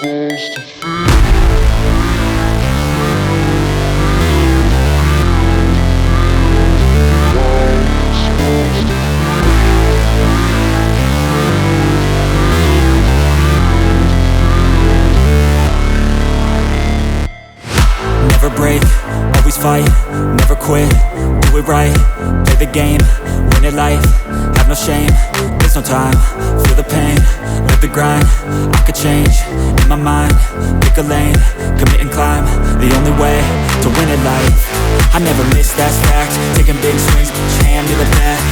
Never break, always fight, never quit, do it right, play the game, win it life, have no shame, there's no time, feel the pain, live the grind, I could change, in my mind, pick a lane, commit and climb, the only way to win it life, I never miss, that's fact, taking big swings, each hand to the bat.